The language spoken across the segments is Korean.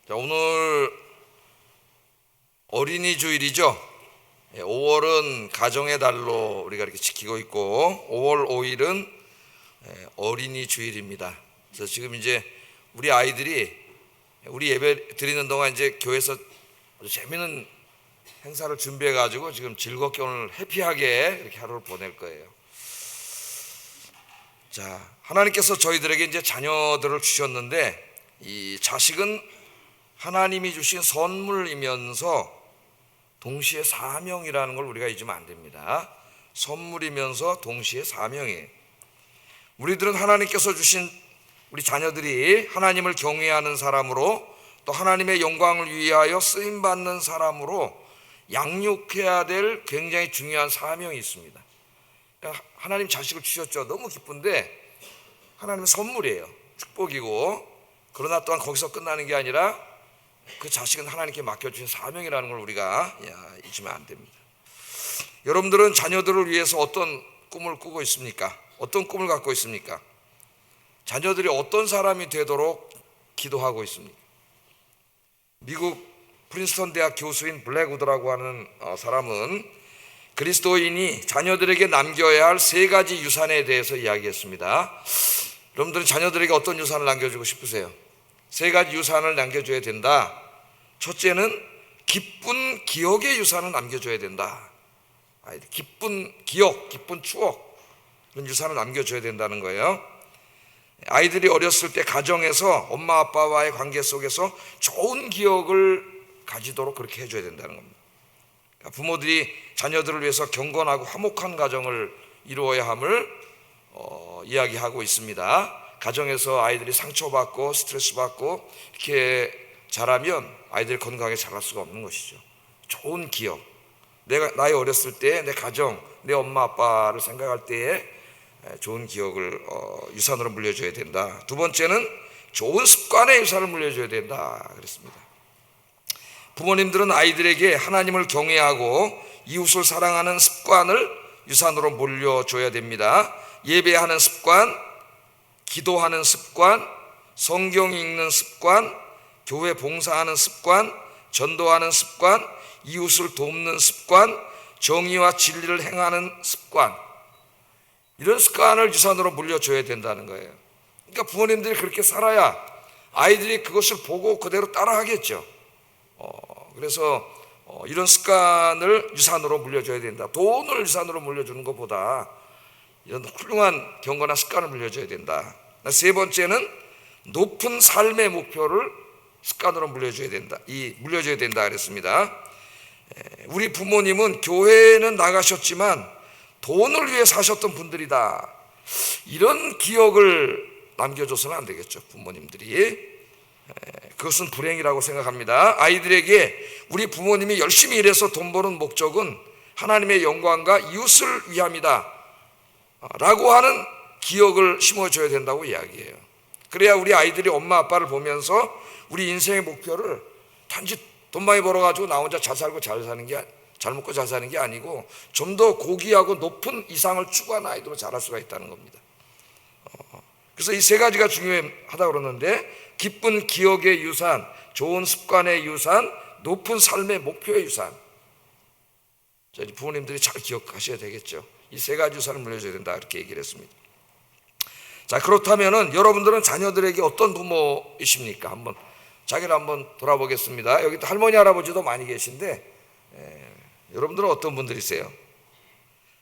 자, 오늘 어린이 주일이죠. 5월은 가정의 달로 우리가 이렇게 지키고 있고 5월 5일은 어린이 주일입니다. 그래서 지금 이제 우리 아이들이 우리 예배 드리는 동안 이제 교회에서 아주 재미있는 행사를 준비해 가지고 지금 즐겁게 오늘 해피하게 이렇게 하루를 보낼 거예요. 자, 하나님께서 저희들에게 이제 자녀들을 주셨는데 이 자식은 하나님이 주신 선물이면서 동시에 사명이라는 걸 우리가 잊으면 안 됩니다. 선물이면서 동시에 사명이에요. 우리들은 하나님께서 주신 우리 자녀들이 하나님을 경외하는 사람으로 또 하나님의 영광을 위하여 쓰임받는 사람으로 양육해야 될 굉장히 중요한 사명이 있습니다. 그러니까 하나님 자식을 주셨죠. 너무 기쁜데 하나님은 선물이에요. 축복이고, 그러나 또한 거기서 끝나는 게 아니라 그 자식은 하나님께 맡겨주신 사명이라는 걸 우리가 잊으면 안 됩니다. 여러분들은 자녀들을 위해서 어떤 꿈을 꾸고 있습니까? 어떤 꿈을 갖고 있습니까? 자녀들이 어떤 사람이 되도록 기도하고 있습니까? 미국 프린스턴 대학 교수인 블랙우드라고 하는 사람은 그리스도인이 자녀들에게 남겨야 할 3가지 유산에 대해서 이야기했습니다. 여러분들은 자녀들에게 어떤 유산을 남겨주고 싶으세요? 3가지 유산을 남겨줘야 된다. 첫째는 기쁜 기억의 유산을 남겨줘야 된다. 기쁜 기억, 기쁜 추억, 그런 유산을 남겨줘야 된다는 거예요. 아이들이 어렸을 때 가정에서 엄마 아빠와의 관계 속에서 좋은 기억을 가지도록 그렇게 해줘야 된다는 겁니다. 부모들이 자녀들을 위해서 경건하고 화목한 가정을 이루어야 함을 이야기하고 있습니다. 가정에서 아이들이 상처받고 스트레스 받고 이렇게 자라면 아이들이 건강하게 자랄 수가 없는 것이죠. 좋은 기억, 나이 어렸을 때 내 가정, 내 엄마 아빠를 생각할 때에 좋은 기억을 유산으로 물려줘야 된다. 두 번째는 좋은 습관의 유산을 물려줘야 된다 그랬습니다. 부모님들은 아이들에게 하나님을 경외하고 이웃을 사랑하는 습관을 유산으로 물려줘야 됩니다. 예배하는 습관, 기도하는 습관, 성경 읽는 습관, 교회 봉사하는 습관, 전도하는 습관, 이웃을 돕는 습관, 정의와 진리를 행하는 습관, 이런 습관을 유산으로 물려줘야 된다는 거예요. 그러니까 부모님들이 그렇게 살아야 아이들이 그것을 보고 그대로 따라하겠죠. 그래서 이런 습관을 유산으로 물려줘야 된다. 돈을 유산으로 물려주는 것보다 이런 훌륭한 경건한 습관을 물려줘야 된다. 3번째는 높은 삶의 목표를 습관으로 물려줘야 된다. 물려줘야 된다 그랬습니다. 우리 부모님은 교회는 나가셨지만 돈을 위해 사셨던 분들이다. 이런 기억을 남겨줘서는 안 되겠죠. 부모님들이. 그것은 불행이라고 생각합니다. 아이들에게 우리 부모님이 열심히 일해서 돈 버는 목적은 하나님의 영광과 이웃을 위함이다 라고 하는 기억을 심어줘야 된다고 이야기해요. 그래야 우리 아이들이 엄마 아빠를 보면서 우리 인생의 목표를 단지 돈 많이 벌어가지고 나 혼자 잘 살고 잘 먹고 잘 사는 게 아니고 좀 더 고귀하고 높은 이상을 추구하는 아이들로 자랄 수가 있다는 겁니다. 그래서 이 3가지가 중요하다고 그러는데 기쁜 기억의 유산, 좋은 습관의 유산, 높은 삶의 목표의 유산. 부모님들이 잘 기억하셔야 되겠죠. 이 3가지 유산을 물려줘야 된다 이렇게 얘기를 했습니다. 자, 그렇다면은 여러분들은 자녀들에게 어떤 부모이십니까? 자기를 한번 돌아보겠습니다. 여기 또 할머니 할아버지도 많이 계신데 여러분들은 어떤 분들이세요?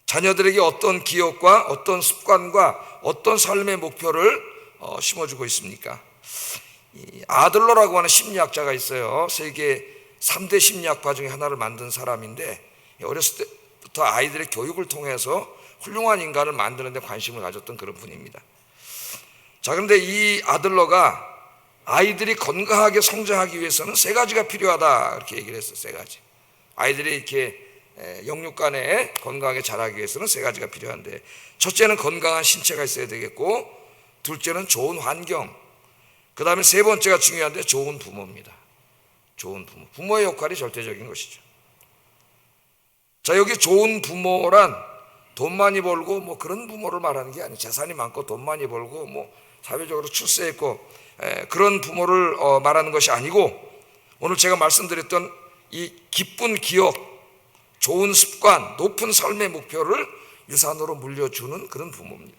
자녀들에게 어떤 기억과 어떤 습관과 어떤 삶의 목표를 심어주고 있습니까? 아들러라고 하는 심리학자가 있어요. 세계 3대 심리학파 중에 하나를 만든 사람인데 어렸을 때부터 아이들의 교육을 통해서 훌륭한 인간을 만드는 데 관심을 가졌던 그런 분입니다. 자, 그런데 이 아들러가 아이들이 건강하게 성장하기 위해서는 3가지가 필요하다 이렇게 얘기를 했어요. 3가지. 아이들이 이렇게 영육간에 건강하게 자라기 위해서는 3가지가 필요한데, 첫째는 건강한 신체가 있어야 되겠고, 둘째는 좋은 환경, 그 다음에 3번째가 중요한데 좋은 부모입니다. 좋은 부모. 부모의 역할이 절대적인 것이죠. 자, 여기 좋은 부모란 돈 많이 벌고 뭐 그런 부모를 말하는 게 아니에요. 재산이 많고 돈 많이 벌고 뭐 사회적으로 출세했고 그런 부모를 말하는 것이 아니고, 오늘 제가 말씀드렸던 이 기쁜 기억, 좋은 습관, 높은 삶의 목표를 유산으로 물려주는 그런 부모입니다.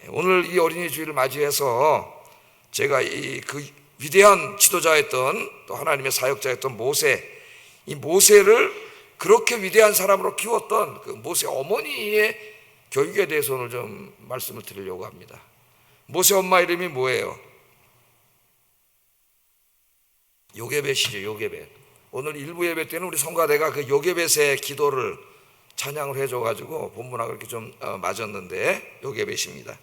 오늘 이 어린이 주일을 맞이해서 제가 그 위대한 지도자였던 또 하나님의 사역자였던 모세, 이 모세를 그렇게 위대한 사람으로 키웠던 그 모세 어머니의 교육에 대해서 오늘 좀 말씀을 드리려고 합니다. 모세 엄마 이름이 뭐예요? 요게벳이죠. 요게벳. 오늘 일부 예배 때는 우리 성가대가 그 요게벳의 기도를 찬양을 해줘가지고 본문하고 이렇게 좀 맞았는데 요게벳입니다.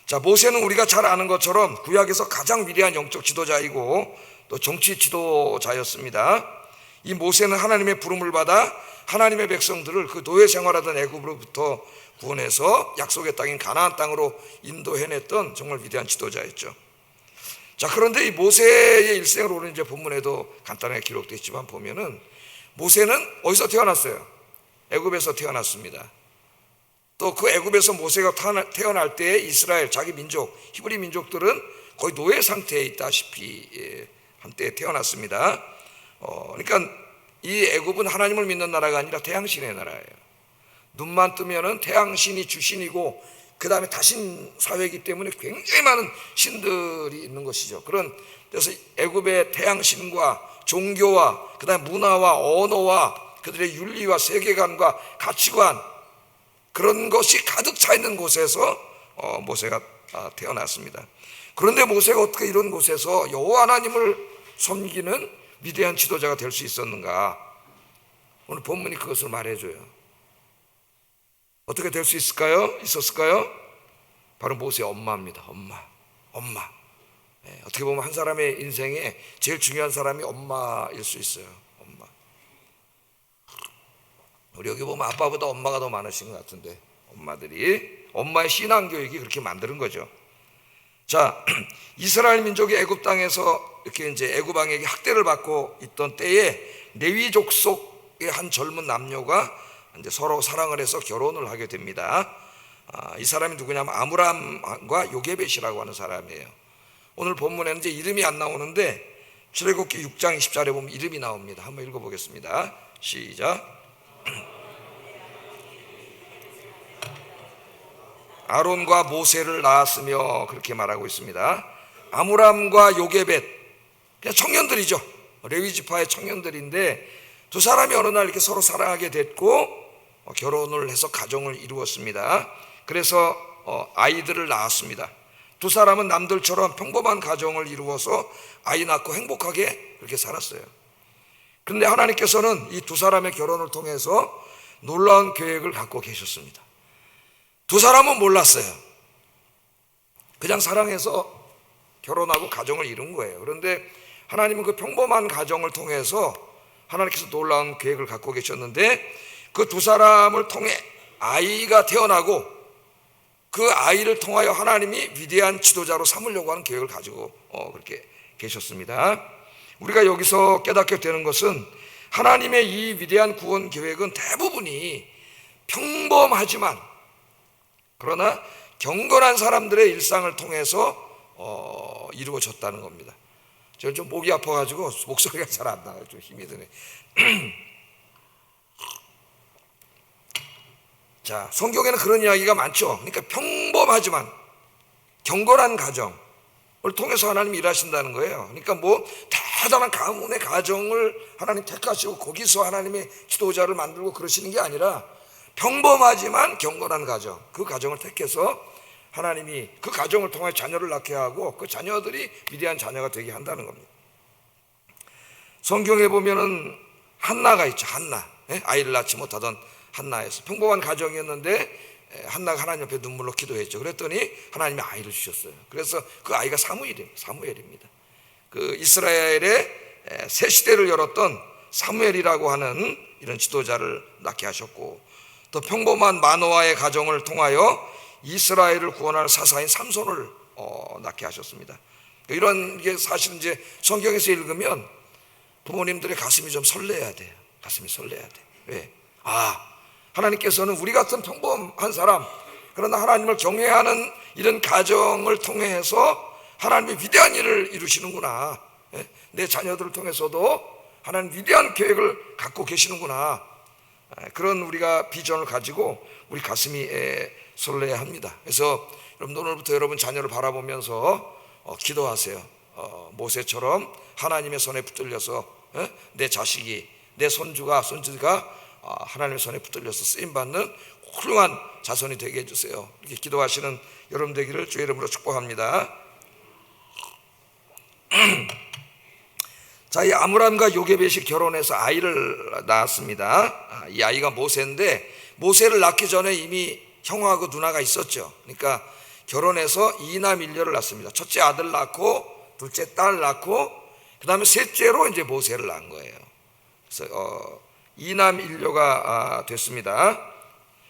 자, 모세는 우리가 잘 아는 것처럼 구약에서 가장 위대한 영적 지도자이고 또 정치 지도자였습니다. 이 모세는 하나님의 부름을 받아 하나님의 백성들을 그 노예 생활하던 애굽으로부터 구원해서 약속의 땅인 가나안 땅으로 인도해냈던 정말 위대한 지도자였죠. 자, 그런데 이 모세의 일생을 오늘 이제 본문에도 간단하게 기록되어 있지만 보면은 모세는 어디서 태어났어요? 애굽에서 태어났습니다. 또 그 애굽에서 모세가 태어날 때 이스라엘 자기 민족 히브리 민족들은 거의 노예 상태에 있다시피 한때 태어났습니다. 그러니까 이 애굽은 하나님을 믿는 나라가 아니라 태양신의 나라예요. 눈만 뜨면은 태양신이 주신이고 그 다음에 다신 사회이기 때문에 굉장히 많은 신들이 있는 것이죠. 그래서 애굽의 태양신과 종교와 그 다음에 문화와 언어와 그들의 윤리와 세계관과 가치관, 그런 것이 가득 차 있는 곳에서 모세가 태어났습니다. 그런데 모세가 어떻게 이런 곳에서 여호와 하나님을 섬기는 위대한 지도자가 될 수 있었는가? 오늘 본문이 그것을 말해줘요. 어떻게 될 수 있었을까요? 바로 모세의 엄마입니다. 엄마. 어떻게 보면 한 사람의 인생에 제일 중요한 사람이 엄마일 수 있어요. 엄마. 우리 여기 보면 아빠보다 엄마가 더 많으신 것 같은데, 엄마의 신앙교육이 그렇게 만드는 거죠. 자, 이스라엘 민족이 애굽 땅에서 이렇게 이제 애굽 왕에게 학대를 받고 있던 때에 레위 족속의 한 젊은 남녀가 이제 서로 사랑을 해서 결혼을 하게 됩니다. 이 사람이 누구냐면 아므람과 요게벳이라고 하는 사람이에요. 오늘 본문에는 이제 이름이 안 나오는데 출애굽기 6장 20절에 보면 이름이 나옵니다. 한번 읽어보겠습니다. 시작. 아론과 모세를 낳았으며, 그렇게 말하고 있습니다. 아므람과 요게벳, 그냥 청년들이죠. 레위 지파의 청년들인데 두 사람이 어느 날 이렇게 서로 사랑하게 됐고 결혼을 해서 가정을 이루었습니다. 그래서 아이들을 낳았습니다. 두 사람은 남들처럼 평범한 가정을 이루어서 아이 낳고 행복하게 그렇게 살았어요. 그런데 하나님께서는 이 두 사람의 결혼을 통해서 놀라운 계획을 갖고 계셨습니다. 두 사람은 몰랐어요. 그냥 사랑해서 결혼하고 가정을 이룬 거예요. 그런데 하나님은 그 평범한 가정을 통해서 하나님께서 놀라운 계획을 갖고 계셨는데 그 두 사람을 통해 아이가 태어나고 그 아이를 통하여 하나님이 위대한 지도자로 삼으려고 하는 계획을 가지고 그렇게 계셨습니다. 우리가 여기서 깨닫게 되는 것은 하나님의 이 위대한 구원 계획은 대부분이 평범하지만 그러나 경건한 사람들의 일상을 통해서 이루어졌다는 겁니다. 저는 좀 목이 아파가지고 목소리가 잘 안 나와요. 좀 힘이 드네. 자, 성경에는 그런 이야기가 많죠. 그러니까 평범하지만 경건한 가정을 통해서 하나님이 일하신다는 거예요. 그러니까 뭐 대단한 가문의 가정을 하나님 택하시고 거기서 하나님의 지도자를 만들고 그러시는 게 아니라 평범하지만 경건한 가정, 그 가정을 택해서 하나님이 그 가정을 통해 자녀를 낳게 하고 그 자녀들이 위대한 자녀가 되게 한다는 겁니다. 성경에 보면은 한나가 있죠. 한나, 아이를 낳지 못하던 한나에서 평범한 가정이었는데 한나가 하나님 앞에 눈물로 기도했죠. 그랬더니 하나님이 아이를 주셨어요. 그래서 그 아이가 사무엘입니다. 그 이스라엘의 새 시대를 열었던 사무엘이라고 하는 이런 지도자를 낳게 하셨고, 또 평범한 마노아의 가정을 통하여 이스라엘을 구원할 사사인 삼손을 낳게 하셨습니다. 이런 게 사실 이제 성경에서 읽으면 부모님들의 가슴이 좀 설레야 돼요. 가슴이 설레야 돼. 왜? 하나님께서는 우리 같은 평범한 사람, 그러나 하나님을 경외하는 이런 가정을 통해서 하나님의 위대한 일을 이루시는구나. 내 자녀들을 통해서도 하나님 위대한 계획을 갖고 계시는구나. 그런 우리가 비전을 가지고 우리 가슴이 설레야 합니다. 그래서 여러분, 오늘부터 여러분 자녀를 바라보면서 기도하세요. 모세처럼 하나님의 손에 붙들려서 내 자식이, 내 손주가 하나님의 손에 붙들려서 쓰임받는 훌륭한 자손이 되게 해주세요. 이렇게 기도하시는 여러분 되기를 주의 이름으로 축복합니다. 자, 이 아므람과 요게벳이 결혼해서 아이를 낳았습니다. 이 아이가 모세인데, 모세를 낳기 전에 이미 형하고 누나가 있었죠. 그러니까 결혼해서 이남 일녀를 낳습니다. 첫째 아들 낳고, 둘째 딸 낳고, 그 다음에 셋째로 이제 모세를 낳은 거예요. 그래서 이남 일녀가 됐습니다.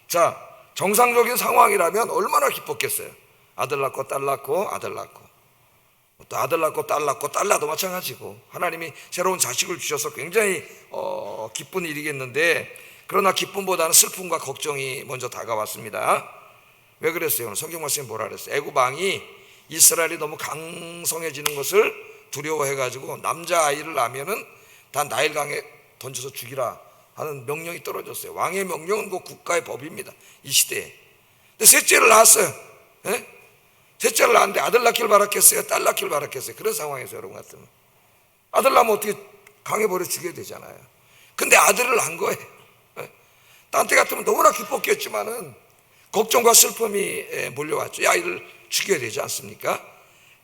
자, 정상적인 상황이라면 얼마나 기뻤겠어요. 아들 낳고 딸 낳고 아들 낳고, 또 아들 낳고 딸 낳고 딸 낳아도 마찬가지고, 하나님이 새로운 자식을 주셔서 굉장히 기쁜 일이겠는데, 그러나 기쁨보다는 슬픔과 걱정이 먼저 다가왔습니다. 왜 그랬어요? 오늘 성경 말씀이 뭐라 그랬어요? 애굽 왕이 이스라엘이 너무 강성해지는 것을 두려워해가지고 남자아이를 낳으면은 다 나일강에 던져서 죽이라 하는 명령이 떨어졌어요. 왕의 명령은 그 국가의 법입니다, 이 시대에. 근데 셋째를 낳았어요. 셋째를 낳았는데 아들 낳기를 바랐겠어요? 딸 낳기를 바랐겠어요? 그런 상황에서 여러분 같으면 아들 낳으면 어떻게 강에 버려 죽여야 되잖아요. 근데 아들을 낳은 거예요. 딴 때 같으면 너무나 기뻤겠지만은 걱정과 슬픔이 몰려왔죠. 이 아이를 죽여야 되지 않습니까?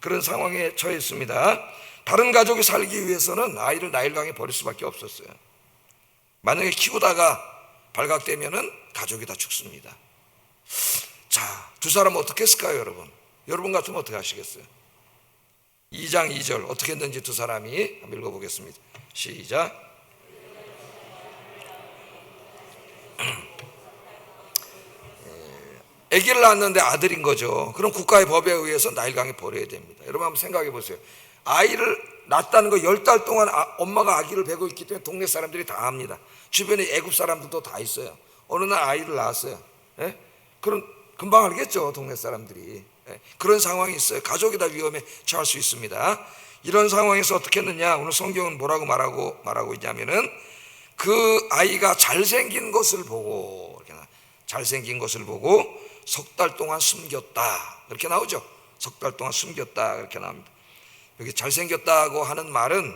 그런 상황에 처했습니다. 다른 가족이 살기 위해서는 아이를 나일강에 버릴 수밖에 없었어요. 만약에 키우다가 발각되면은 가족이 다 죽습니다. 자, 두 사람은 어떻게 했을까요, 여러분? 여러분 같으면 어떻게 하시겠어요? 2장 2절 어떻게 했는지 두 사람이 한번 읽어보겠습니다. 시작. 아기를 낳았는데 아들인 거죠. 그럼 국가의 법에 의해서 나일강에 버려야 됩니다. 여러분 한번 생각해 보세요. 아이를 낳았다는 거 10달 동안 엄마가 아기를 베고 있기 때문에 동네 사람들이 다 압니다. 주변에 애굽 사람들도 다 있어요. 어느 날 아이를 낳았어요. 그럼 금방 알겠죠, 동네 사람들이. 그런 상황이 있어요. 가족이 다 위험에 처할 수 있습니다. 이런 상황에서 어떻게 했느냐, 오늘 성경은 뭐라고 말하고 있냐면은, 그 아이가 잘생긴 것을 보고, 잘생긴 것을 보고 석 달 동안 숨겼다, 그렇게 나오죠. 석 달 동안 숨겼다, 그렇게 나옵니다. 여기 잘생겼다고 하는 말은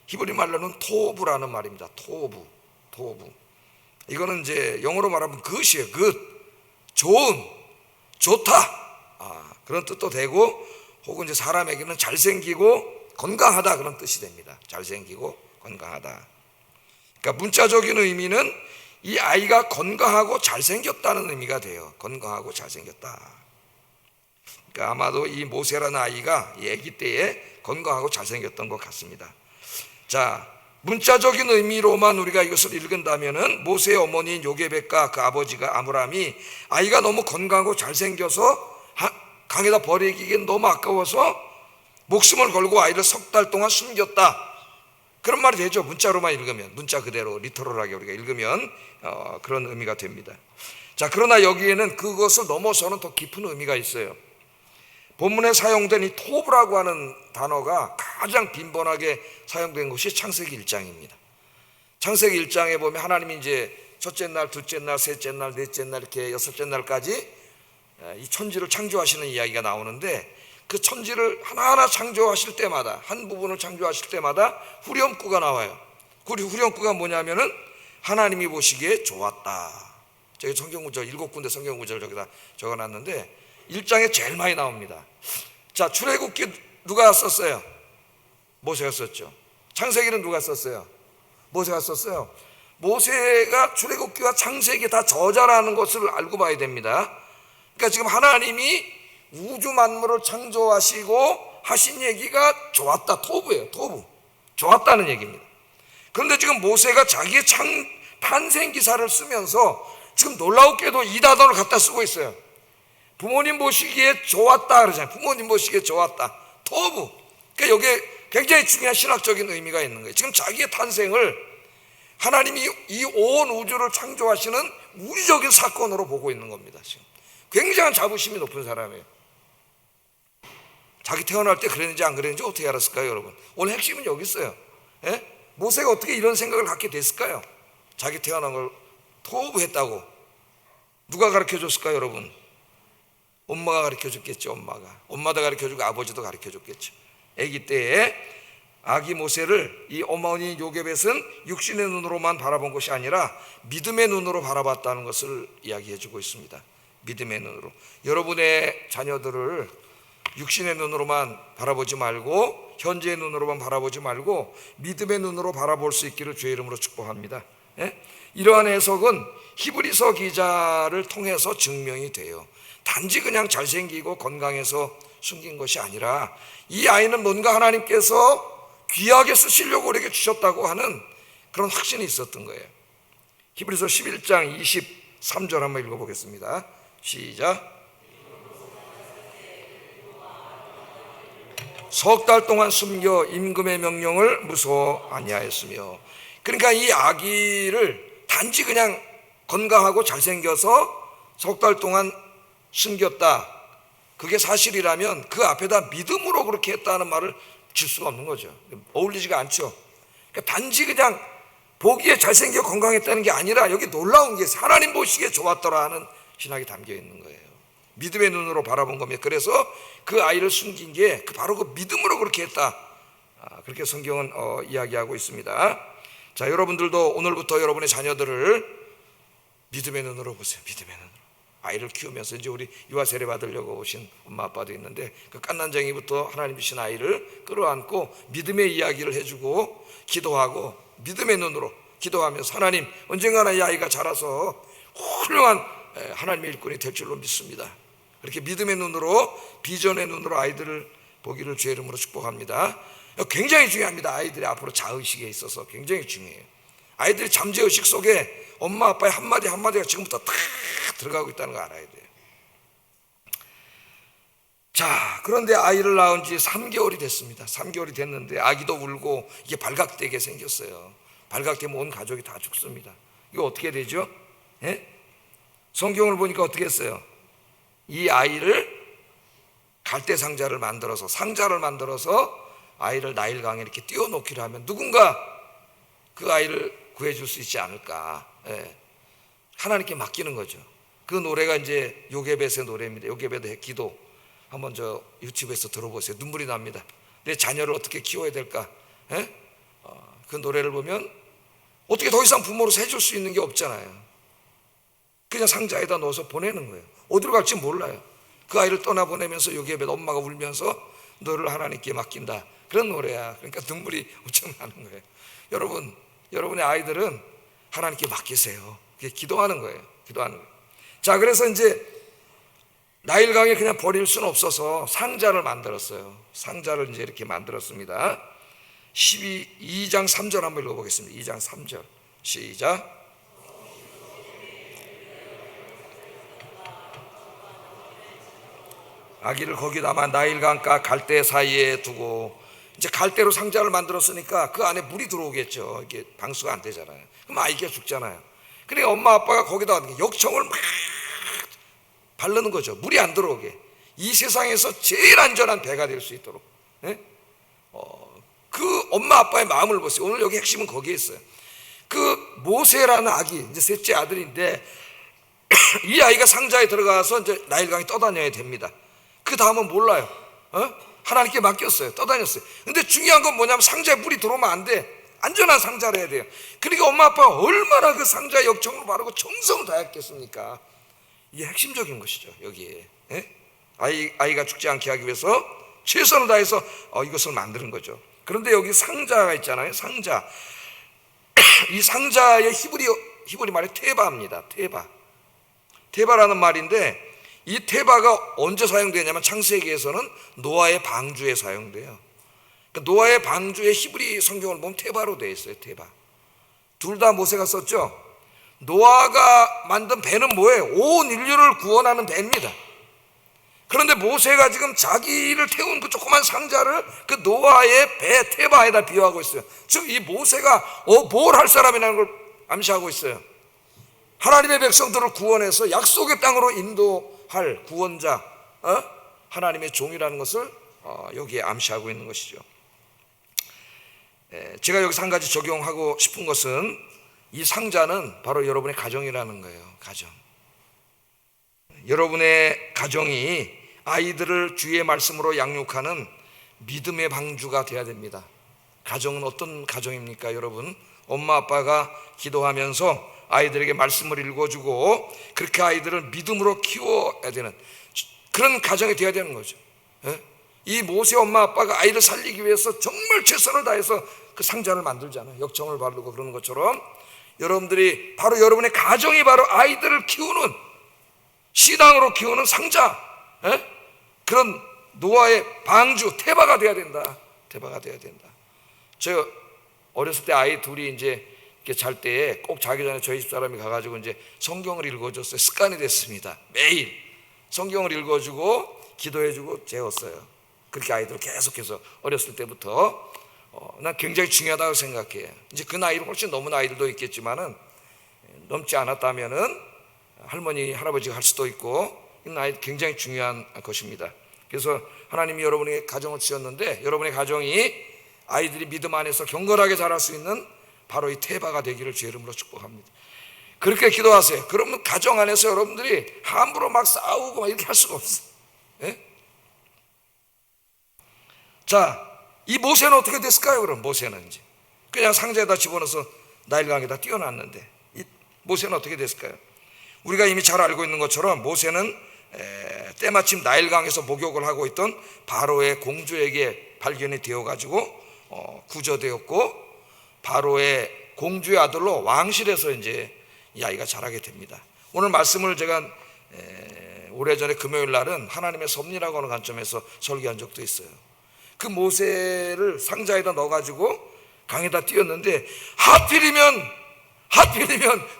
히브리 말로는 토부라는 말입니다. 토부. 이거는 이제 영어로 말하면 굿이에요. 굿, 좋은, 좋다, 그런 뜻도 되고, 혹은 이제 사람에게는 잘생기고 건강하다, 그런 뜻이 됩니다. 잘생기고 건강하다. 그러니까 문자적인 의미는 이 아이가 건강하고 잘생겼다는 의미가 돼요. 건강하고 잘생겼다. 그러니까 아마도 이 모세라는 아이가 이 아기 때에 건강하고 잘생겼던 것 같습니다. 자, 문자적인 의미로만 우리가 이것을 읽은다면은 모세의 어머니인 요게벳과 그 아버지가 아므람이 아이가 너무 건강하고 잘생겨서 강에다 버리기엔 너무 아까워서 목숨을 걸고 아이를 석 달 동안 숨겼다, 그런 말이 되죠. 문자로만 읽으면, 문자 그대로 리터럴하게 우리가 읽으면 그런 의미가 됩니다. 자, 그러나 여기에는 그것을 넘어서는 더 깊은 의미가 있어요. 본문에 사용된 이 토브라고 하는 단어가 가장 빈번하게 사용된 것이 창세기 1장입니다. 창세기 1장에 보면 하나님이 이제 첫째 날, 둘째 날, 셋째 날, 넷째 날, 이렇게 여섯째 날까지 이 천지를 창조하시는 이야기가 나오는데, 그 천지를 하나하나 창조하실 때마다, 한 부분을 창조하실 때마다 후렴구가 나와요. 후렴구가 뭐냐면은 하나님이 보시기에 좋았다. 저기 성경구절 7군데 성경구절 저기다 적어놨는데 1장에 제일 많이 나옵니다. 자, 출애굽기 누가 썼어요? 모세가 썼죠. 창세기는 누가 썼어요? 모세가 썼어요. 모세가 출애굽기와 창세기 다 저자라는 것을 알고 봐야 됩니다. 그러니까 지금 하나님이 우주 만물을 창조하시고 하신 얘기가 좋았다, 토부예요. 토부, 좋았다는 얘기입니다. 그런데 지금 모세가 자기의 탄생 기사를 쓰면서 지금 놀라웠게도 이 단어를 갖다 쓰고 있어요. 부모님 보시기에 좋았다 그러잖아요. 부모님 보시기에 좋았다, 토부. 그러니까 여기에 굉장히 중요한 신학적인 의미가 있는 거예요. 지금 자기의 탄생을 하나님이 이 온 우주를 창조하시는 우주적인 사건으로 보고 있는 겁니다. 지금 굉장한 자부심이 높은 사람이에요. 자기 태어날 때 그랬는지 안 그랬는지 어떻게 알았을까요, 여러분? 오늘 핵심은 여기 있어요. 예? 모세가 어떻게 이런 생각을 갖게 됐을까요? 자기 태어난 걸 토부했다고 누가 가르쳐 줬을까요, 여러분? 엄마가 가르쳐 줬겠죠. 엄마도 가르쳐 주고 아버지도 가르쳐 줬겠죠. 아기 때에 아기 모세를 이 어머니 요게벳은 육신의 눈으로만 바라본 것이 아니라 믿음의 눈으로 바라봤다는 것을 이야기해 주고 있습니다. 믿음의 눈으로. 여러분의 자녀들을 육신의 눈으로만 바라보지 말고 현재의 눈으로만 바라보지 말고 믿음의 눈으로 바라볼 수 있기를 주의 이름으로 축복합니다. 예? 이러한 해석은 히브리서 기자를 통해서 증명이 돼요. 단지 그냥 잘생기고 건강해서 숨긴 것이 아니라 이 아이는 뭔가 하나님께서 귀하게 쓰시려고 우리에게 주셨다고 하는 그런 확신이 있었던 거예요. 히브리서 11장 23절 한번 읽어보겠습니다. 시작. 석 달 동안 숨겨 임금의 명령을 무서워 아니하였으며, 그러니까 이 아기를 단지 그냥 건강하고 잘생겨서 석 달 동안 숨겼다, 그게 사실이라면 그 앞에다 믿음으로 그렇게 했다는 말을 줄 수가 없는 거죠. 어울리지가 않죠. 그러니까 단지 그냥 보기에 잘생겨 건강했다는 게 아니라 여기 놀라운 게 하나님 보시기에 좋았더라 하는 신학이 담겨 있는 거예요. 믿음의 눈으로 바라본 겁니다. 그래서 그 아이를 숨긴 게 바로 그 믿음으로 그렇게 했다, 그렇게 성경은 이야기하고 있습니다. 자, 여러분들도 오늘부터 여러분의 자녀들을 믿음의 눈으로 보세요. 믿음의 눈으로. 아이를 키우면서 이제 우리 유아 세례 받으려고 오신 엄마 아빠도 있는데 그 갓난쟁이부터 하나님 주신 아이를 끌어안고 믿음의 이야기를 해주고 기도하고 믿음의 눈으로 기도하면서 하나님, 언젠가는 이 아이가 자라서 훌륭한 하나님의 일꾼이 될 줄로 믿습니다. 그렇게 믿음의 눈으로, 비전의 눈으로 아이들을 보기를 주의 이름으로 축복합니다. 굉장히 중요합니다. 아이들이 앞으로 자의식에 있어서 굉장히 중요해요. 아이들이 잠재의식 속에 엄마 아빠의 한마디 한마디가 지금부터 다 들어가고 있다는 거 알아야 돼요. 자, 그런데 아이를 낳은 지 3개월이 됐습니다. 3개월이 됐는데 아기도 울고 이게 발각되게 생겼어요. 발각되면 온 가족이 다 죽습니다. 이거 어떻게 되죠? 예? 성경을 보니까 어떻게 했어요? 이 아이를 갈대 상자를 만들어서 아이를 나일강에 이렇게 띄워놓기로 하면 누군가 그 아이를 구해줄 수 있지 않을까. 예. 하나님께 맡기는 거죠. 그 노래가 이제 요게벳의 노래입니다. 요게벳의 기도. 한번 저 유튜브에서 들어보세요. 눈물이 납니다. 내 자녀를 어떻게 키워야 될까? 예? 그 노래를 보면 어떻게 더 이상 부모로서 해줄 수 있는 게 없잖아요. 그냥 상자에다 넣어서 보내는 거예요. 어디로 갈지 몰라요. 그 아이를 떠나보내면서 요게벳 엄마가 울면서 너를 하나님께 맡긴다, 그런 노래야. 그러니까 눈물이 엄청 나는 거예요. 여러분, 여러분의 아이들은 하나님께 맡기세요. 그게 기도하는 거예요. 기도하는 거예요. 자, 그래서 이제 나일강에 그냥 버릴 수는 없어서 상자를 만들었어요. 상자를 이제 이렇게 만들었습니다. 2장 3절 한번 읽어보겠습니다. 2장 3절 시작. 아기를 거기다만 나일강가 갈대 사이에 두고, 이제 갈대로 상자를 만들었으니까 그 안에 물이 들어오겠죠. 이게 방수가 안 되잖아요. 그럼 아이가 죽잖아요. 그러니까 엄마 아빠가 거기다 역청을 막 바르는 거죠. 물이 안 들어오게. 이 세상에서 제일 안전한 배가 될 수 있도록. 네? 그 엄마 아빠의 마음을 보세요. 오늘 여기 핵심은 거기에 있어요. 그 모세라는 아기, 이제 셋째 아들인데 이 아이가 상자에 들어가서 이제 나일강에 떠다녀야 됩니다. 그 다음은 몰라요. 하나님께 맡겼어요. 떠다녔어요. 근데 중요한 건 뭐냐면 상자에 물이 들어오면 안 돼. 안전한 상자를 해야 돼요. 그러니까 엄마 아빠가 얼마나 그 상자에 역청을 바르고 정성을 다했겠습니까? 이게 핵심적인 것이죠. 여기에. 예? 아이가 죽지 않게 하기 위해서 최선을 다해서 이것을 만드는 거죠. 그런데 여기 상자가 있잖아요. 상자. 이 상자의 히브리 말이 테바입니다. 테바라는 말인데 이 테바가 언제 사용되냐면 창세기에서는 노아의 방주에 사용돼요. 그러니까 노아의 방주의 히브리 성경을 보면 테바로 되어 있어요. 테바. 둘 다 모세가 썼죠. 노아가 만든 배는 뭐예요? 온 인류를 구원하는 배입니다. 그런데 모세가 지금 자기를 태운 그 조그만 상자를 그 노아의 배 테바에다 비유하고 있어요. 즉 이 모세가 뭘 할 사람이라는 걸 암시하고 있어요. 하나님의 백성들을 구원해서 약속의 땅으로 인도할 구원자, 하나님의 종이라는 것을 여기에 암시하고 있는 것이죠. 제가 여기서 한 가지 적용하고 싶은 것은 이 상자는 바로 여러분의 가정이라는 거예요. 가정. 여러분의 가정이 아이들을 주의 말씀으로 양육하는 믿음의 방주가 되어야 됩니다. 가정은 어떤 가정입니까, 여러분? 엄마 아빠가 기도하면서 아이들에게 말씀을 읽어주고 그렇게 아이들을 믿음으로 키워야 되는 그런 가정이 되어야 되는 거죠. 이 모세 엄마 아빠가 아이를 살리기 위해서 정말 최선을 다해서 그 상자를 만들잖아요. 역청을 바르고 그러는 것처럼 여러분들이 바로 여러분의 가정이 바로 아이들을 키우는, 신앙으로 키우는 상자, 그런 노아의 방주, 테바가 돼야 된다. 테바가 돼야 된다. 제가 어렸을 때 아이 둘이 이제 이렇게 잘 때 꼭 자기 전에 저희 집 사람이 가가지고 이제 성경을 읽어줬어요. 습관이 됐습니다. 매일 성경을 읽어주고 기도해주고 재웠어요. 그렇게 아이들 계속해서 어렸을 때부터 난 굉장히 중요하다고 생각해요. 이제 그 나이로 훨씬 넘은 아이들도 있겠지만은 넘지 않았다면은 할머니 할아버지가 할 수도 있고 이 나이 굉장히 중요한 것입니다. 그래서 하나님이 여러분의 가정을 지었는데 여러분의 가정이 아이들이 믿음 안에서 경건하게 자랄 수 있는 바로 이 테바가 되기를 주의 이름으로 축복합니다. 그렇게 기도하세요. 그러면 가정 안에서 여러분들이 함부로 막 싸우고 막 이렇게 할 수가 없어요. 자, 이 모세는 어떻게 됐을까요? 그럼 모세는 이제 그냥 상자에다 집어넣어서 나일강에다 띄워놨는데 이 모세는 어떻게 됐을까요? 우리가 이미 잘 알고 있는 것처럼 모세는 때마침 나일강에서 목욕을 하고 있던 바로의 공주에게 발견이 되어가지고 구조되었고 바로의 공주의 아들로 왕실에서 이제 이 아이가 자라게 됩니다. 오늘 말씀을 제가 오래전에 금요일 날은 하나님의 섭리라고 하는 관점에서 설교한 적도 있어요. 그 모세를 상자에다 넣어가지고 강에다 띄웠는데 하필이면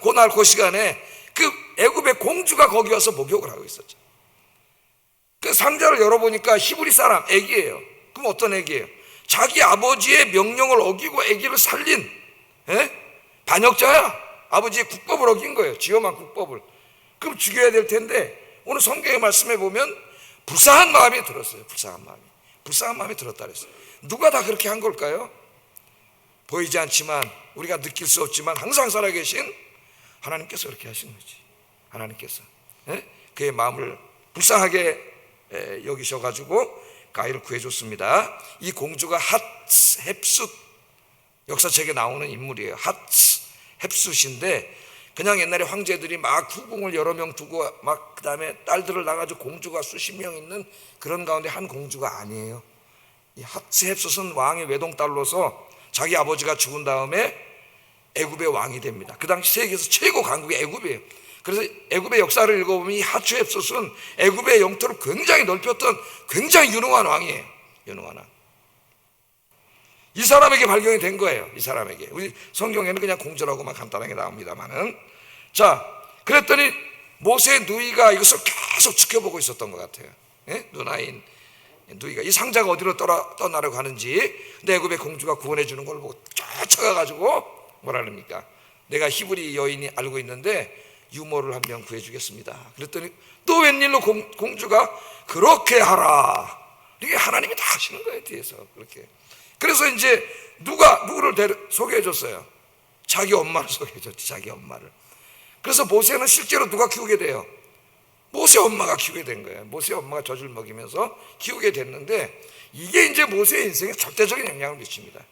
그날 그 시간에 그 애굽의 공주가 거기 와서 목욕을 하고 있었죠. 그 상자를 열어보니까 히브리 사람 애기예요. 그럼 어떤 애기예요? 자기 아버지의 명령을 어기고 애기를 살린 반역자야. 아버지의 국법을 어긴 거예요. 지엄한 국법을. 그럼 죽여야 될 텐데 오늘 성경의 말씀에 보면 불쌍한 마음이 들었어요. 불쌍한 마음이 들었다 그랬어요. 누가 다 그렇게 한 걸까요? 보이지 않지만 우리가 느낄 수 없지만 항상 살아계신 하나님께서 그렇게 하신 거지. 하나님께서 그의 마음을 불쌍하게 여기셔가지고 아이를 구해줬습니다. 이 공주가 핫엡숫, 역사책에 나오는 인물이에요. 핫엡숫인데 그냥 옛날에 황제들이 막 후궁을 여러 명 두고 막 그 다음에 딸들을 낳아가지고 공주가 수십 명 있는 그런 가운데 한 공주가 아니에요. 이 핫엡숫은 왕의 외동딸로서 자기 아버지가 죽은 다음에 애굽의 왕이 됩니다. 그 당시 세계에서 최고 강국이 애굽이에요. 그래서 애굽의 역사를 읽어보면 이 핫엡숫은 애굽의 영토를 굉장히 넓혔던 굉장히 유능한 왕이에요. 유능한 왕. 이 사람에게 발견이 된 거예요. 이 사람에게. 우리 성경에는 그냥 공주라고만 간단하게 나옵니다만은. 자, 그랬더니 모세의 누이가 이것을 계속 지켜보고 있었던 것 같아요. 누나인 누이가 이 상자가 어디로 떠나려고 하는지. 근데 애굽의 공주가 구원해 주는 걸 보고 쫓아가가지고 뭐라 그럽니까? 내가 히브리 여인이 알고 있는데 유모를 한 명 구해주겠습니다. 그랬더니 또 웬일로 공주가 그렇게 하라. 이게 하나님이 다 하시는 거예요. 뒤에서 그렇게. 그래서 이제 누구를 소개해줬어요? 자기 엄마를 소개해줬지. 자기 엄마를. 그래서 모세는 실제로 누가 키우게 돼요? 모세 엄마가 키우게 된 거예요. 모세 엄마가 젖을 먹이면서 키우게 됐는데 이게 이제 모세의 인생에 절대적인 영향을 미칩니다.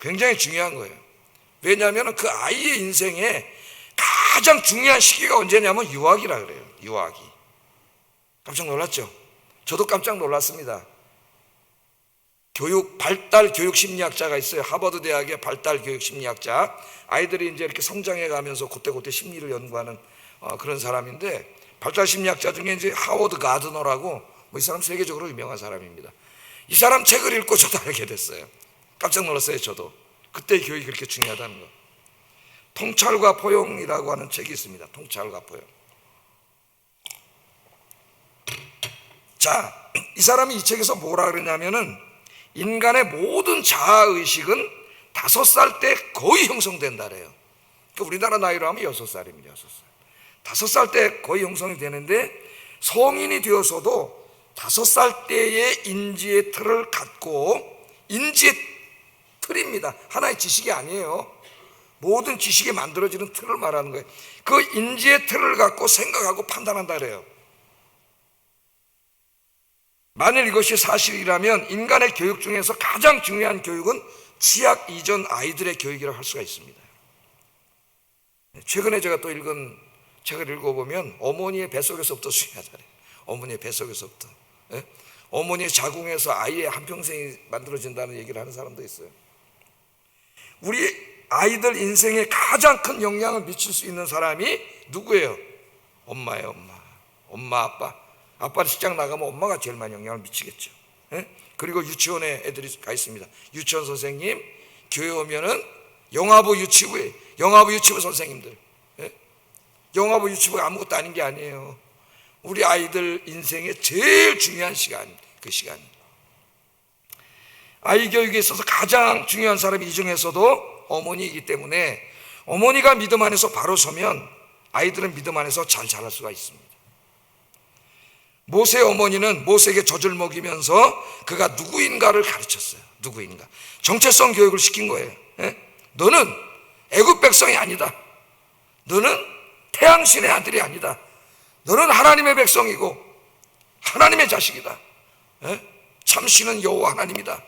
굉장히 중요한 거예요. 왜냐하면 그 아이의 인생에 가장 중요한 시기가 언제냐면 유아기라 그래요. 유아기. 깜짝 놀랐죠? 저도 깜짝 놀랐습니다. 발달 교육 심리학자가 있어요. 하버드 대학의 발달 교육 심리학자. 아이들이 이제 이렇게 성장해 가면서 그때 심리를 연구하는 그런 사람인데 발달 심리학자 중에 이제 하워드 가드너라고 이 사람 세계적으로 유명한 사람입니다. 이 사람 책을 읽고 저도 알게 됐어요. 깜짝 놀랐어요. 저도. 그때 교육이 그렇게 중요하다는 거. 통찰과 포용이라고 하는 책이 있습니다. 통찰과 포용. 자, 이 사람이 이 책에서 뭐라 그러냐면은 인간의 모든 자아의식은 5살 때 거의 형성된다 그래요. 그러니까 우리나라 나이로 하면 6살입니다. 6살. 5살 때 거의 형성이 되는데 성인이 되어서도 5살 때의 인지의 틀을 갖고, 인지의 틀입니다. 하나의 지식이 아니에요. 모든 지식이 만들어지는 틀을 말하는 거예요. 그 인지의 틀을 갖고 생각하고 판단한다 그래요. 만일 이것이 사실이라면 인간의 교육 중에서 가장 중요한 교육은 취약 이전 아이들의 교육이라고 할 수가 있습니다. 최근에 제가 또 읽은 책을 읽어보면 어머니의 뱃속에서부터 중요하잖아요. 어머니의 뱃속에서부터. 어머니의 자궁에서 아이의 한평생이 만들어진다는 얘기를 하는 사람도 있어요. 우리 아이들 인생에 가장 큰 영향을 미칠 수 있는 사람이 누구예요? 엄마예요. 엄마, 아빠. 아빠는 직장 나가면 엄마가 제일 많이 영향을 미치겠죠. 그리고 유치원에 애들이 가 있습니다. 유치원 선생님, 교회 오면은 영화부 유치부 선생님들. 영화부 유치부가 아무것도 아닌 게 아니에요. 우리 아이들 인생의 제일 중요한 시간, 그 시간이. 아이 교육에 있어서 가장 중요한 사람이 이 중에서도 어머니이기 때문에 어머니가 믿음 안에서 바로 서면 아이들은 믿음 안에서 잘 자랄 수가 있습니다. 모세의 어머니는 모세에게 젖을 먹이면서 그가 누구인가를 가르쳤어요. 누구인가. 정체성 교육을 시킨 거예요. 너는 애굽 백성이 아니다. 너는 태양신의 아들이 아니다. 너는 하나님의 백성이고 하나님의 자식이다. 참신은 여호와 하나님이다.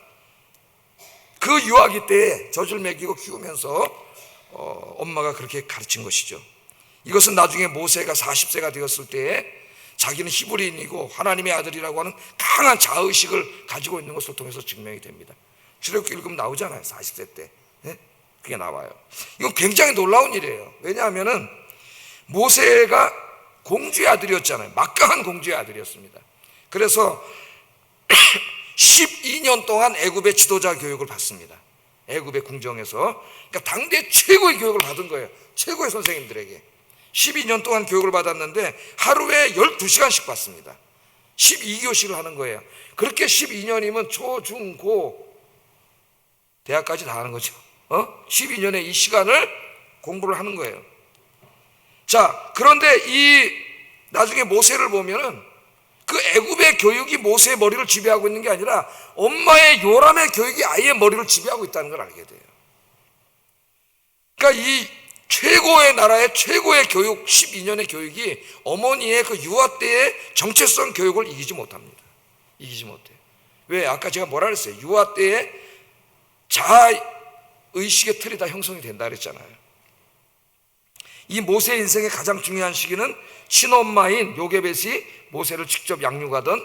그 유아기 때에 젖을 먹이고 키우면서 엄마가 그렇게 가르친 것이죠. 이것은 나중에 모세가 40세가 되었을 때에 자기는 히브리인이고 하나님의 아들이라고 하는 강한 자의식을 가지고 있는 것을 통해서 증명이 됩니다. 출애굽기 읽으면 나오잖아요. 40세 때. 그게 나와요. 이건 굉장히 놀라운 일이에요. 왜냐하면은 모세가 공주의 아들이었잖아요. 막강한 공주의 아들이었습니다. 그래서 12년 동안 애굽의 지도자 교육을 받습니다. 애굽의 궁정에서. 그러니까 당대 최고의 교육을 받은 거예요. 최고의 선생님들에게 12년 동안 교육을 받았는데 하루에 12시간씩 받습니다. 12교시를 하는 거예요. 그렇게 12년이면 초, 중, 고 대학까지 다 하는 거죠. 12년의 이 시간을 공부를 하는 거예요. 자, 그런데 이 나중에 모세를 보면은 그 애굽의 교육이 모세의 머리를 지배하고 있는 게 아니라 엄마의 요람의 교육이 아이의 머리를 지배하고 있다는 걸 알게 돼요. 그러니까 이 최고의 나라의 최고의 교육, 12년의 교육이 어머니의 그 유아 때의 정체성 교육을 이기지 못합니다. 이기지 못해요. 왜? 아까 제가 뭐라 그랬어요? 유아 때의 자의식의 틀이 다 형성이 된다 그랬잖아요. 이 모세의 인생의 가장 중요한 시기는 친엄마인 요게벳이 모세를 직접 양육하던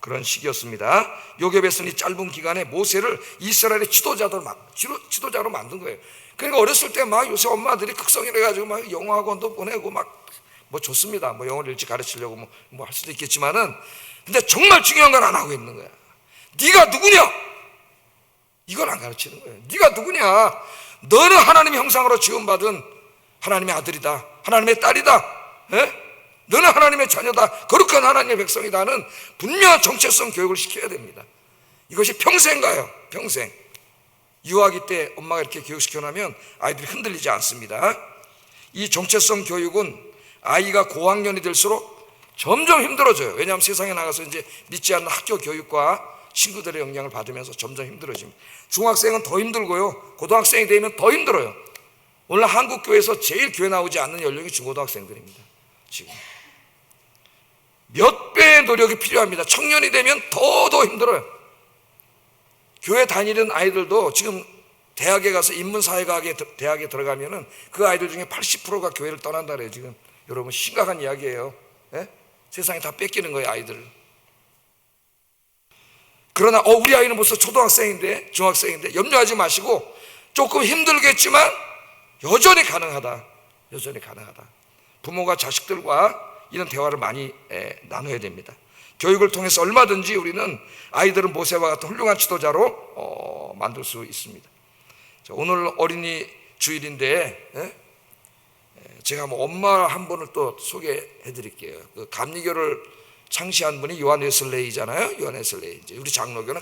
그런 시기였습니다. 요게벳은 이 짧은 기간에 모세를 이스라엘의 지도자로 만든 거예요. 그러니까 어렸을 때 막 요새 엄마들이 극성이라 가지고 막 영어학원도 보내고 막 뭐 좋습니다. 뭐 영어를 일찍 가르치려고 뭐 할 수도 있겠지만은, 근데 정말 중요한 건 안 하고 있는 거야. 네가 누구냐? 이걸 안 가르치는 거예요. 네가 누구냐? 너는 하나님의 형상으로 지음받은 하나님의 아들이다. 하나님의 딸이다. 너는 하나님의 자녀다. 거룩한 하나님의 백성이다는 분명한 정체성 교육을 시켜야 됩니다. 이것이 평생 가요. 평생. 유아기 때 엄마가 이렇게 교육시켜놓으면 아이들이 흔들리지 않습니다. 이 정체성 교육은 아이가 고학년이 될수록 점점 힘들어져요. 왜냐하면 세상에 나가서 이제 믿지 않는 학교 교육과 친구들의 영향을 받으면서 점점 힘들어집니다. 중학생은 더 힘들고요. 고등학생이 되면 더 힘들어요. 오늘 한국 교회에서 제일 교회 나오지 않는 연령이 중고등학생들입니다. 지금 몇 배의 노력이 필요합니다. 청년이 되면 더 힘들어요. 교회 다니는 아이들도 지금 대학에 가서 인문사회과학의 대학에 들어가면은 그 아이들 중에 80%가 교회를 떠난다 그래요. 지금 여러분 심각한 이야기예요. 세상에 다 뺏기는 거예요, 아이들을. 그러나 우리 아이는 벌써 초등학생인데, 중학생인데 염려하지 마시고 조금 힘들겠지만 여전히 가능하다. 여전히 가능하다. 부모가 자식들과 이런 대화를 많이 나눠야 됩니다. 교육을 통해서 얼마든지 우리는 아이들은 모세와 같은 훌륭한 지도자로 만들 수 있습니다. 오늘 어린이 주일인데 제가 엄마 한 분을 또 소개해 드릴게요. 그 감리교를 창시한 분이 요한 웨슬레이잖아요. 요한 웨슬레이. 이제 우리 장로교는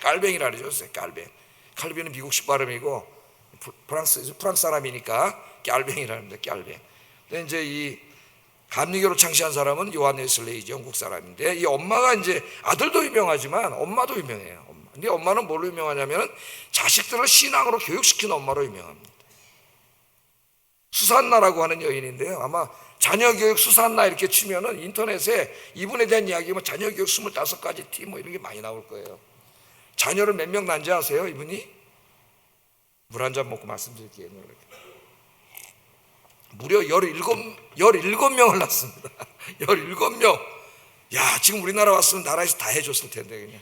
깔뱅이라 그러죠. 칼빈은 미국식 발음이고 프랑스 사람이니까 깔뱅이라는 겁니다. 깔뱅. 근데 이제 이 감리교로 창시한 사람은 요한 웨슬레이죠. 영국 사람인데 이 엄마가 이제 아들도 유명하지만 엄마도 유명해요. 근데 엄마는 뭘로 유명하냐면 자식들을 신앙으로 교육시키는 엄마로 유명합니다. 수산나라고 하는 여인인데요. 아마 자녀교육 수산나 이렇게 치면은 인터넷에 이분에 대한 이야기 뭐 자녀교육 25가지 팁 뭐 이런 게 많이 나올 거예요. 자녀를 몇 명 낳은지 아세요? 이분이? 물 한 잔 먹고 말씀드릴게요. 무려 17명을 낳습니다. 17명. 야, 지금 우리나라 왔으면 나라에서 다 해줬을 텐데 그냥.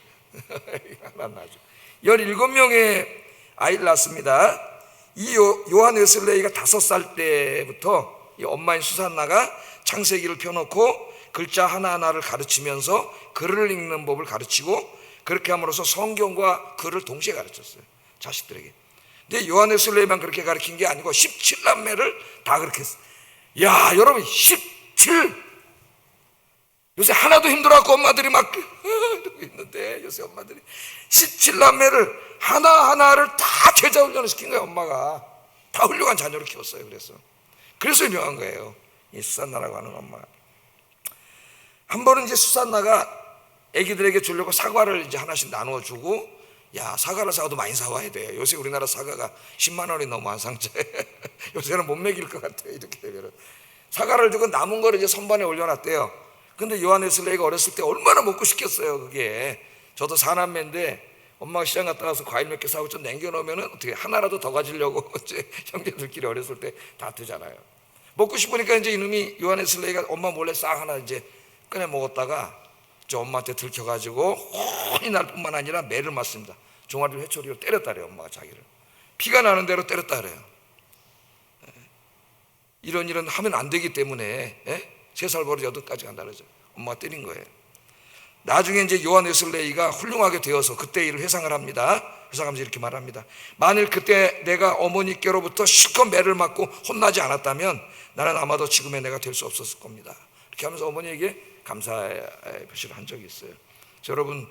하나 나죠. 17명의 아이를 낳습니다. 이 요한 웨슬레이가 5살 때부터 이 엄마인 수산나가 창세기를 펴놓고 글자 하나하나를 가르치면서 글을 읽는 법을 가르치고 그렇게 함으로써 성경과 글을 동시에 가르쳤어요. 자식들에게. 근데 요한 웨슬레이만 그렇게 가르친 게 아니고 17남매를 다 그렇게 했어요. 야, 여러분 17. 요새 하나도 힘들어갖고 엄마들이 막 이러고 있는데 요새 엄마들이 17남매를 하나하나를 다 제자 훈련을 시킨 거예요. 엄마가 다 훌륭한 자녀를 키웠어요. 그래서 유명한 거예요. 이 수산나라고 하는 엄마가. 한 번은 이제 수산나가 애기들에게 주려고 사과를 이제 하나씩 나눠주고, 야, 사과를 사와도 많이 사와야 돼. 요새 우리나라 사과가 10만 원이 넘어 한 상자에. 요새는 못 먹일 것 같아요. 이렇게 되면 사과를 주고 남은 거를 이제 선반에 올려놨대요. 근데 요한 웨슬레이가 어렸을 때 얼마나 먹고 싶겠어요. 그게 저도 4남매인데 엄마가 시장 갔다 와서 과일 몇 개 사고 좀 남겨놓으면 어떻게 하나라도 더 가지려고 이제 형제들끼리 어렸을 때 다투잖아요. 먹고 싶으니까 이제 이놈이 요한 웨슬레이가 엄마 몰래 싹 하나 이제 꺼내 먹었다가 저 엄마한테 들켜가지고 혼이 날 뿐만 아니라 매를 맞습니다. 종아리를 회초리로 때렸다 그래요. 엄마가 자기를 피가 나는 대로 때렸다 그래요. 이런 하면 안 되기 때문에 3살 버릇 8까지 간다 그러죠. 엄마가 때린 거예요. 나중에 이제 요한 웨슬레이가 훌륭하게 되어서 그때 일을 회상을 합니다. 회상하면서 이렇게 말합니다. 만일 그때 내가 어머니께로부터 실컷 매를 맞고 혼나지 않았다면 나는 아마도 지금의 내가 될 수 없었을 겁니다. 이렇게 하면서 어머니에게 감사의 표시를 한 적이 있어요. 여러분,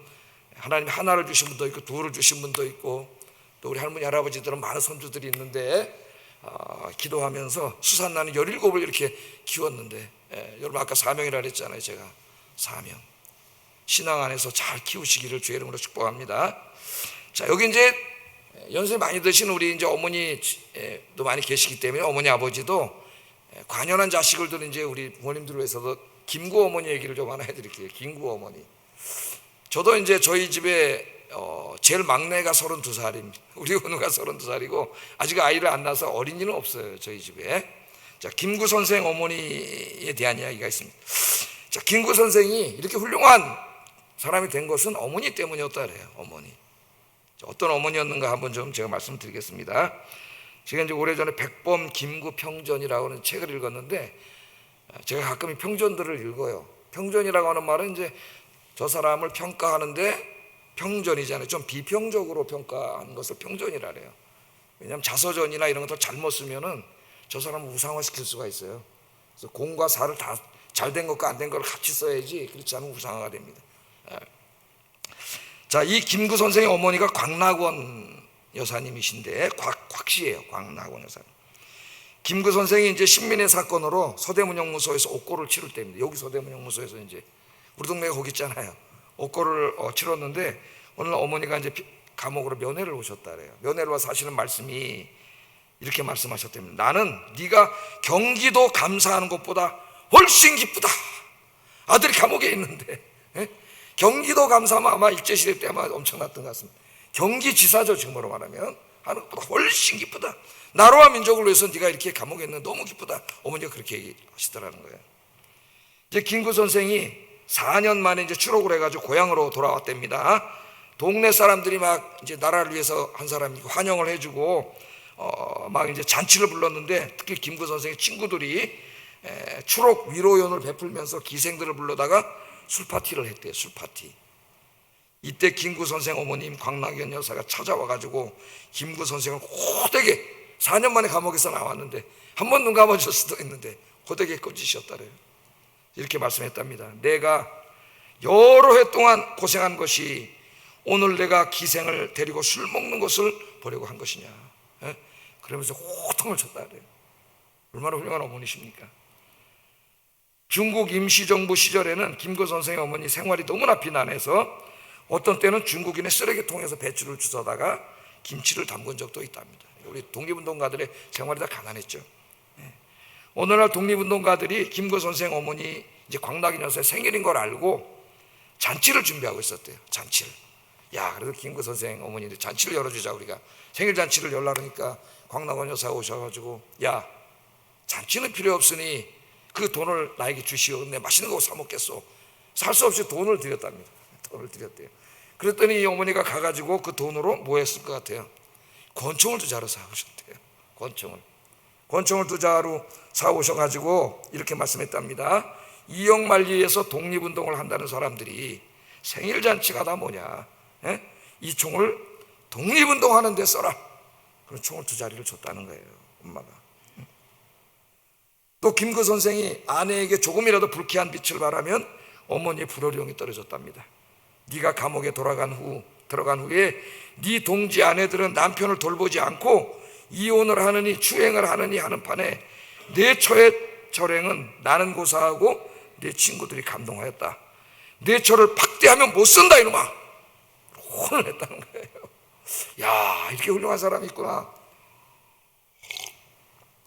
하나님이 하나를 주신 분도 있고 둘을 주신 분도 있고 또 우리 할머니 할아버지들은 많은 손주들이 있는데 기도하면서 수산나는 17을 이렇게 키웠는데 여러분 아까 사명이라 그랬잖아요. 제가 사명, 신앙 안에서 잘 키우시기를 주의 이름으로 축복합니다. 자, 여기 이제 연세 많이 드신 우리 이제 어머니도 많이 계시기 때문에 어머니 아버지도 관연한 자식을 둔 이제 우리 부모님들을 위해서도 김구 어머니 얘기를 좀 하나 해드릴게요. 김구 어머니. 저도 이제 저희 집에 제일 막내가 32살입니다. 우리 은우가 32살이고 아직 아이를 안 낳아서 어린이는 없어요. 저희 집에. 자, 김구 선생 어머니에 대한 이야기가 있습니다. 자, 김구 선생이 이렇게 훌륭한 사람이 된 것은 어머니 때문이었다 그래요. 어머니. 자, 어떤 어머니였는가 한번 좀 제가 말씀드리겠습니다. 제가 이제 오래전에 백범 김구 평전이라고 하는 책을 읽었는데 제가 가끔 이 평전들을 읽어요. 평전이라고 하는 말은 이제 저 사람을 평가하는데 평전이잖아요. 좀 비평적으로 평가하는 것을 평전이라 그래요. 왜냐하면 자서전이나 이런 것들 잘못 쓰면은 저 사람을 우상화시킬 수가 있어요. 그래서 공과 사를 다 잘된 것과 안 된 걸 같이 써야지 그렇지 않으면 우상화가 됩니다. 자, 이 김구 선생의 어머니가 광락원 여사님이신데 곽씨예요. 광락원 여사님. 김구 선생이 이제 신민의 사건으로 서대문형무소에서 옥고를 치를 때입니다. 여기 서대문형무소에서 이제 우리 동네가 거기 있잖아요. 옥고를 치렀는데 오늘 어머니가 이제 감옥으로 면회를 오셨다 그래요. 면회를 와서 하시는 말씀이 이렇게 말씀하셨답니다. 나는 네가 경기도 감사하는 것보다 훨씬 기쁘다. 아들이 감옥에 있는데 경기도 감사하면 아마 일제시대 때 아마 엄청났던 것 같습니다. 경기지사죠. 지금으로 말하면 하는 것보다 훨씬 기쁘다. 나라와 민족을 위해서 네가 이렇게 감옥에 있는 너 너무 기쁘다. 어머니가 그렇게 얘기하시더라는 거예요. 이제 김구 선생이 4년 만에 이제 추록을 해가지고 고향으로 돌아왔답니다. 동네 사람들이 막 이제 나라를 위해서 한 사람이 환영을 해주고 막 이제 잔치를 불렀는데 특히 김구 선생의 친구들이 추록 위로연을 베풀면서 기생들을 불러다가 술 파티를 했대요. 술 파티. 이때 김구 선생 어머님 광락연 여사가 찾아와가지고 김구 선생을 호되게 4년 만에 감옥에서 나왔는데 한 번 눈 감아줄 수도 있는데 호되게 꼬지셨다래요. 이렇게 말씀했답니다. 내가 여러 해 동안 고생한 것이 오늘 내가 기생을 데리고 술 먹는 것을 보려고 한 것이냐. 그러면서 호통을 쳤다 그래요. 얼마나 훌륭한 어머니십니까? 중국 임시정부 시절에는 김구 선생의 어머니 생활이 너무나 비난해서 어떤 때는 중국인의 쓰레기통에서 배추를 주워다가 김치를 담근 적도 있답니다. 우리 독립운동가들의 생활이 다 가난했죠. 어느 날 독립운동가들이 김구 선생 어머니 이제 광락인 여사의 생일인 걸 알고 잔치를 준비하고 있었대요. 잔치를. 야, 그래도 김구 선생 어머니들 잔치를 열어주자, 우리가 생일 잔치를 열라니까 광락원 여사가 오셔가지고, 야, 잔치는 필요 없으니 그 돈을 나에게 주시오. 내 맛있는 거 사 먹겠소. 살 수 없이 돈을 드렸답니다. 돈을 드렸대요. 그랬더니 이 어머니가 가가지고 그 돈으로 뭐 했을 것 같아요? 권총을 2자루 사오셨대요. 권총을 2자루 사오셔가지고 이렇게 말씀했답니다. 이영만리에서 독립운동을 한다는 사람들이 생일잔치가 다 뭐냐, 이 총을 독립운동하는 데 써라. 그런 총을 2자리를 줬다는 거예요, 엄마가. 또 김구 선생이 아내에게 조금이라도 불쾌한 빛을 발하면 어머니의 불호령이 떨어졌답니다. 네가 감옥에 들어간 후에 네 동지 아내들은 남편을 돌보지 않고 이혼을 하느니 추행을 하느니 하는 판에 내 처의 절행은 나는 고사하고 내 친구들이 감동하였다. 내 처를 박대하면 못 쓴다 이놈아. 혼을 했다는 거예요. 야, 이렇게 훌륭한 사람이 있구나.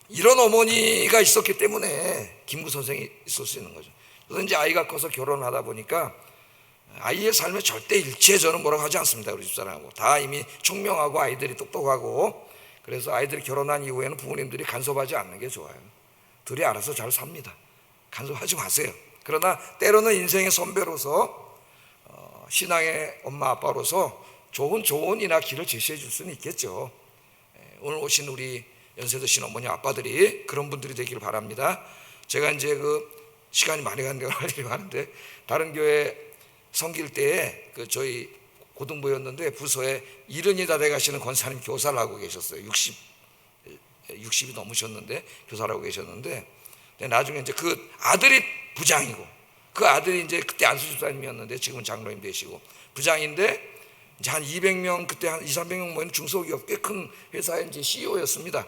이런 어머니가 있었기 때문에 김구 선생이 있을 수 있는 거죠. 그래서 이제 아이가 커서 결혼하다 보니까 아이의 삶에 절대 일치해 저는 뭐라고 하지 않습니다. 우리 집사람하고 다 이미 총명하고 아이들이 똑똑하고, 그래서 아이들이 결혼한 이후에는 부모님들이 간섭하지 않는 게 좋아요. 둘이 알아서 잘 삽니다. 간섭하지 마세요. 그러나 때로는 인생의 선배로서 신앙의 엄마 아빠로서 좋은 조언이나 길을 제시해 줄 수는 있겠죠. 오늘 오신 우리 연세 드신 어머니 아빠들이 그런 분들이 되기를 바랍니다. 제가 이제 시간이 많이 가는데 할 일이 많은데, 다른 교회 섬길 때에 저희 고등부였는데 부서에 70이 다 돼가시는 권사님 교사를 하고 계셨어요. 60이 넘으셨는데 교사를 하고 계셨는데, 나중에 이제 그 아들이 부장이고, 그 아들이 이제 그때 안수 집사님이었는데 지금은 장로님 되시고 부장인데, 이제 한 200명, 그때 한 200~300명 모이는 중소기업 꽤 큰 회사의 이제 CEO였습니다.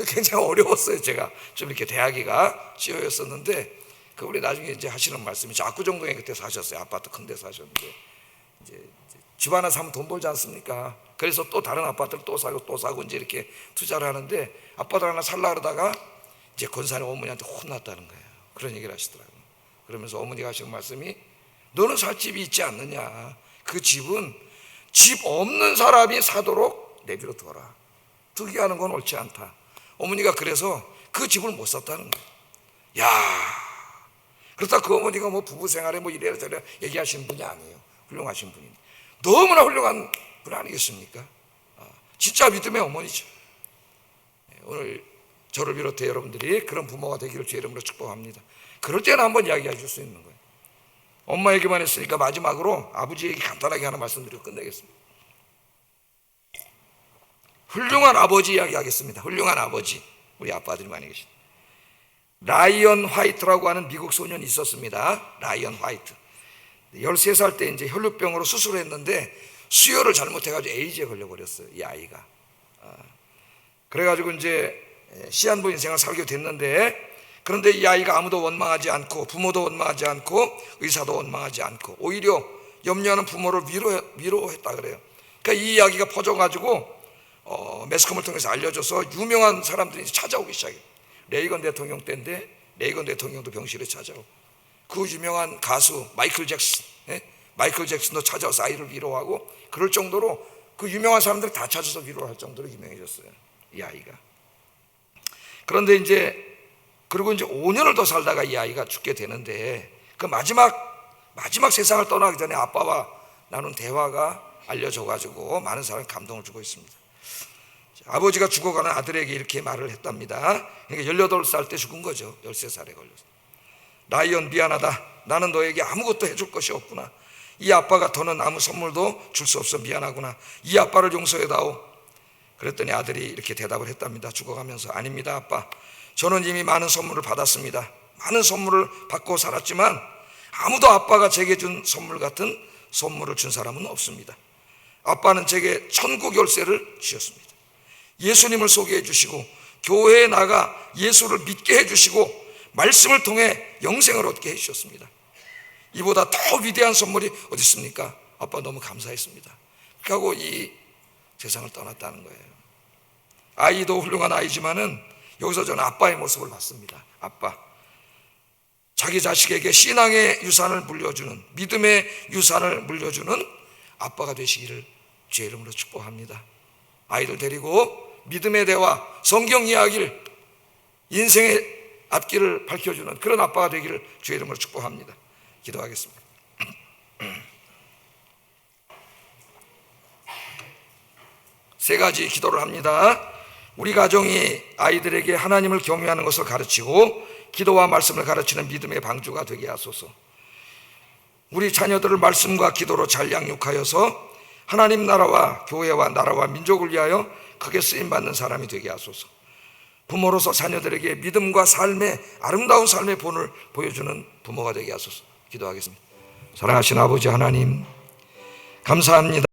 굉장히 어려웠어요. 제가 좀 이렇게 대하기가 CEO였었는데, 우리 나중에 이제 하시는 말씀이, 압구정동에 그때 사셨어요. 아파트 큰 데 사셨는데, 이제 집 하나 사면 돈 벌지 않습니까? 그래서 또 다른 아파트를 또 사고 이제 이렇게 투자를 하는데, 아파트 하나 살라 그러다가 이제 권사님 어머니한테 혼났다는 거예요. 그런 얘기를 하시더라고요. 그러면서 어머니가 하시는 말씀이, 너는 살 집이 있지 않느냐, 그 집은 집 없는 사람이 사도록 내버려 둬라. 두게 하는 건 옳지 않다. 어머니가 그래서 그 집을 못 샀다는 거예요. 야, 그렇다 그 어머니가 뭐 부부 생활에 뭐 이래라 저래라 얘기하시는 분이 아니에요. 훌륭하신 분이니, 너무나 훌륭한 분 아니겠습니까? 진짜 믿음의 어머니죠. 오늘 저를 비롯해 여러분들이 그런 부모가 되기를 주의 이름으로 축복합니다. 그럴 때는 한번 이야기해 줄 수 있는 거예요. 엄마 얘기만 했으니까 마지막으로 아버지 얘기 간단하게 하나 말씀드리고 끝내겠습니다. 훌륭한 아버지 이야기 하겠습니다. 훌륭한 아버지, 우리 아빠들이 많이 계십니다. 라이언 화이트라고 하는 미국 소년이 있었습니다. 라이언 화이트. 13살 때 이제 혈류병으로 수술을 했는데 수혈을 잘못해가지고 에이즈에 걸려버렸어요, 이 아이가. 그래가지고 이제 시한부 인생을 살게 됐는데, 그런데 이 아이가 아무도 원망하지 않고, 부모도 원망하지 않고, 의사도 원망하지 않고, 오히려 염려하는 부모를 위로했다 그래요. 그러니까 이 이야기가 퍼져가지고 매스컴을 통해서 알려져서 유명한 사람들이 찾아오기 시작해요. 레이건 대통령 때인데, 레이건 대통령도 병실에 찾아오고, 그 유명한 가수 마이클 잭슨도 찾아와서 아이를 위로하고, 그럴 정도로 그 유명한 사람들이 다 찾아서 위로할 정도로 유명해졌어요, 이 아이가. 그런데 그리고 이제 5년을 더 살다가 이 아이가 죽게 되는데, 그 마지막 세상을 떠나기 전에 아빠와 나눈 대화가 알려져가지고 많은 사람이 감동을 주고 있습니다. 아버지가 죽어가는 아들에게 이렇게 말을 했답니다. 그러니까 18살 때 죽은 거죠. 13살에 걸려서. 라이언, 미안하다. 나는 너에게 아무것도 해줄 것이 없구나. 이 아빠가 더는 아무 선물도 줄 수 없어 미안하구나. 이 아빠를 용서해다오. 그랬더니 아들이 이렇게 대답을 했답니다. 죽어가면서, 아닙니다 아빠, 저는 이미 많은 선물을 받았습니다. 많은 선물을 받고 살았지만 아무도 아빠가 제게 준 선물 같은 선물을 준 사람은 없습니다. 아빠는 제게 천국 열쇠를 주셨습니다. 예수님을 소개해 주시고, 교회에 나가 예수를 믿게 해 주시고, 말씀을 통해 영생을 얻게 해주셨습니다. 이보다 더 위대한 선물이 어디 있습니까? 아빠 너무 감사했습니다. 그러고 이 세상을 떠났다는 거예요. 아이도 훌륭한 아이지만은 여기서 저는 아빠의 모습을 봤습니다. 아빠, 자기 자식에게 신앙의 유산을 물려주는, 믿음의 유산을 물려주는 아빠가 되시기를 주의 이름으로 축복합니다. 아이들 데리고 믿음의 대화, 성경 이야기를, 인생의 앞길을 밝혀주는 그런 아빠가 되기를 주의 이름으로 축복합니다. 기도하겠습니다. 세 가지 기도를 합니다. 우리 가정이 아이들에게 하나님을 경외하는 것을 가르치고 기도와 말씀을 가르치는 믿음의 방주가 되게 하소서. 우리 자녀들을 말씀과 기도로 잘 양육하여서 하나님 나라와 교회와 나라와 민족을 위하여 크게 쓰임받는 사람이 되게 하소서. 부모로서 자녀들에게 믿음과 삶의 아름다운 삶의 본을 보여주는 부모가 되게 하소서. 기도하겠습니다. 사랑하신 아버지 하나님, 감사합니다.